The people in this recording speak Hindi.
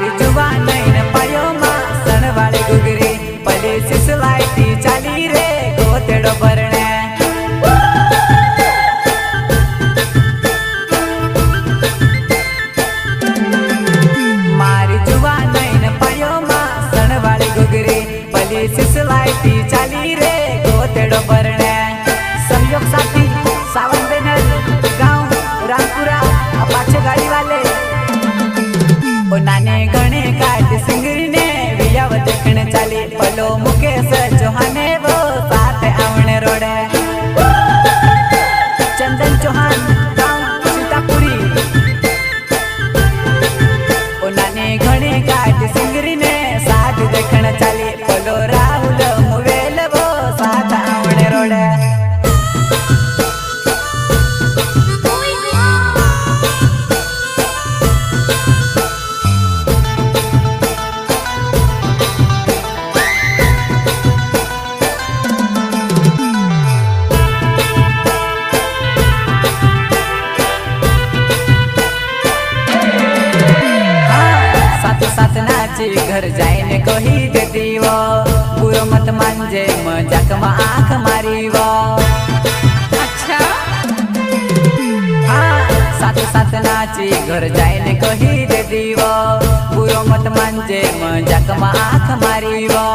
मारी जुवा नैन पायो मा सणवाळे गुगरी पले सिसलायती चाली रे गोतेडो भरणे मारी जुवा नैन पायो मा सणवाळे गुगरी पले सिसलायती चाली रे गोतेडो भरणे संयोग साथी सावन बेनर गांव रामपुरा अपाचे गाड़ी वाले ओ नाने गणे काट सिंगरी ने वियाव देखने चाली पलो मुकेश चौहाने वो साथ आवने रोडे चंदन चौहान गांव सीतापुरी ओ नाने गणे काट सिंगरी ने साथ देखने चाली पलो राहुल मुवेल वो साथ आवने रोडे घर जाइने कही दे दीवो बुरो मत मानजे मजाक में आँख मारी वो अच्छा हाँ साथ साथ नाची घर जाइने कही दे दीवो बुरो मत मानजे मजाक में आँख मारी वो